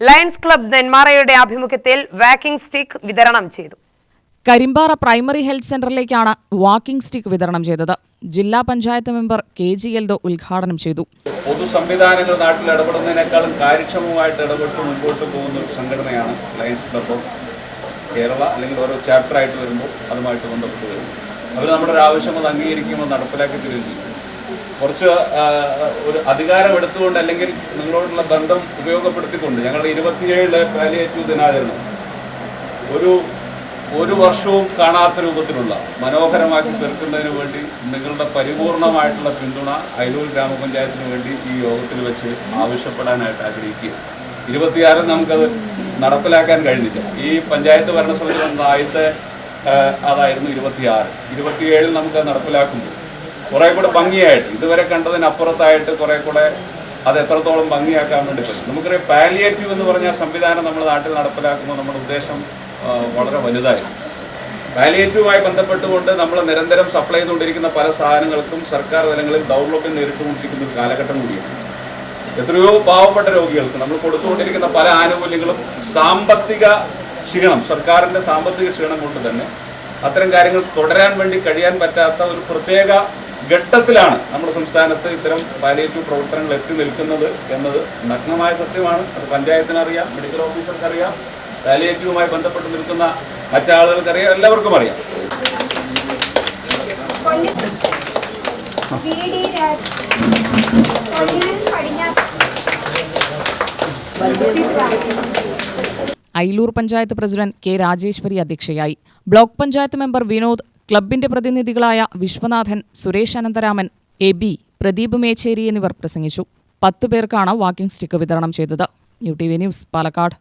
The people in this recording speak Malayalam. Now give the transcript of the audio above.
ലയൺസ് ക്ലബ്ബ് നെന്മാറയുടെ ആഭിമുഖ്യത്തിൽ വാക്കിംഗ് സ്റ്റിക്ക് വിതരണം ചെയ്തു. Karimpara primary health സെന്ററിലേക്കാണ് walking stick വിതരണം ചെയ്തത്. ജില്ലാ പഞ്ചായത്ത് മെമ്പർ KG എൽദോ ഉദ്ഘാടനം ചെയ്തു. പൊതു സംവിധാനങ്ങൾ നാട്ടിൽ ഇടപെടുന്നതിനേക്കാളും കാര്യക്ഷമമായിട്ട് ഇടപെട്ട് മുൻപോട്ട് പോകുന്ന ഒരു സംഘടനയാണ് ലയൺസ് ക്ലബ്ബ് ഓഫ് കേരള. അല്ലെങ്കിൽ ഓരോ ചാപ്റ്ററായിട്ട് വരുമ്പോൾ അതുമായിട്ട് ബന്ധപ്പെട്ട് വരുന്നു. അവർ നമ്മുടെ ഒരു ആവശ്യം അത് അംഗീകരിക്കുമ്പോൾ നടപ്പിലാക്കി തരുകയും ചെയ്യും. കുറച്ച് ഒരു അധികാരം എടുത്തുകൊണ്ട് അല്ലെങ്കിൽ നിങ്ങളോടുള്ള ബന്ധം ഉപയോഗപ്പെടുത്തിക്കൊണ്ട് ഞങ്ങളുടെ 27 പാലിയേറ്റീവ് ദിനാചരണം ഒരു വർഷവും കാണാത്ത രൂപത്തിലുള്ള മനോഹരമാക്കി തീർക്കുന്നതിന് വേണ്ടി നിങ്ങളുടെ പരിപൂർണമായിട്ടുള്ള പിന്തുണ അയിലൂർ ഗ്രാമപഞ്ചായത്തിന് വേണ്ടി ഈ യോഗത്തിൽ വെച്ച് ആവശ്യപ്പെടാനായിട്ട് ആഗ്രഹിക്കുക. 26 നമുക്കത് നടപ്പിലാക്കാൻ കഴിഞ്ഞില്ല. ഈ പഞ്ചായത്ത് ഭരണസമിതി വന്ന ആദ്യത്തെ അതായിരുന്നു 26. 27 നമുക്കത് നടപ്പിലാക്കുമ്പോൾ കുറേ കൂടെ ഭംഗിയായിട്ട് ഇതുവരെ കണ്ടതിനപ്പുറത്തായിട്ട് കുറേ കൂടെ അത് എത്രത്തോളം ഭംഗിയാക്കാൻ വേണ്ടി പറ്റും. നമുക്കറിയാം, പാലിയേറ്റീവ് എന്ന് പറഞ്ഞ സംവിധാനം നമ്മുടെ നാട്ടിൽ നടപ്പിലാക്കുമ്പോൾ നമ്മുടെ ഉദ്ദേശം വളരെ വലുതായിരുന്നു. പാലിയേറ്റീവുമായി ബന്ധപ്പെട്ടുകൊണ്ട് നമ്മൾ നിരന്തരം സപ്ലൈ ചെയ്തുകൊണ്ടിരിക്കുന്ന പല സാധനങ്ങൾക്കും സർക്കാർ തലങ്ങളിൽ ദൗർലഭ്യം നേരിട്ടുകൊണ്ടിരിക്കുന്ന ഒരു കാലഘട്ടം കൂടിയാണ്. എത്രയോ പാവപ്പെട്ട രോഗികൾക്ക് നമ്മൾ കൊടുത്തുകൊണ്ടിരിക്കുന്ന പല ആനുകൂല്യങ്ങളും സാമ്പത്തിക ക്ഷീണം, സർക്കാരിൻ്റെ സാമ്പത്തിക ക്ഷീണം കൊണ്ട് തന്നെ അത്തരം കാര്യങ്ങൾ തുടരാൻ വേണ്ടി കഴിയാൻ പറ്റാത്ത ഒരു പ്രത്യേക ഘട്ടത്തിലാണ് നമ്മുടെ സംസ്ഥാനത്ത് ഇത്തരം പാലിയേറ്റീവ് പ്രവർത്തനങ്ങൾ എത്തി നിൽക്കുന്നത് എന്നത് നഗ്നമായ സത്യമാണ്. അത് പഞ്ചായത്തിനറിയാം, മെഡിക്കൽ ഓഫീസർക്കറിയാം, പാലിയേറ്റീവുമായി ബന്ധപ്പെട്ട് നിൽക്കുന്ന മറ്റാളുകൾക്കറിയാം, എല്ലാവർക്കും അറിയാം. Ayilur panchayat president K. രാജേശ്വരി അധ്യക്ഷയായി. ബ്ലോക്ക് പഞ്ചായത്ത് മെമ്പർ വിനോദ്, ക്ലബിന്റെ പ്രതിനിധികളായ വിശ്വനാഥൻ, സുരേഷ് അനന്തരാമൻ, AB, പ്രദീപ് മേച്ചേരി എന്നിവർ പ്രസംഗിച്ചു. 10 പേർക്കാണ് വാക്കിംഗ് സ്റ്റിക്ക് വിതരണം ചെയ്തത്. UTV news, Palakkad.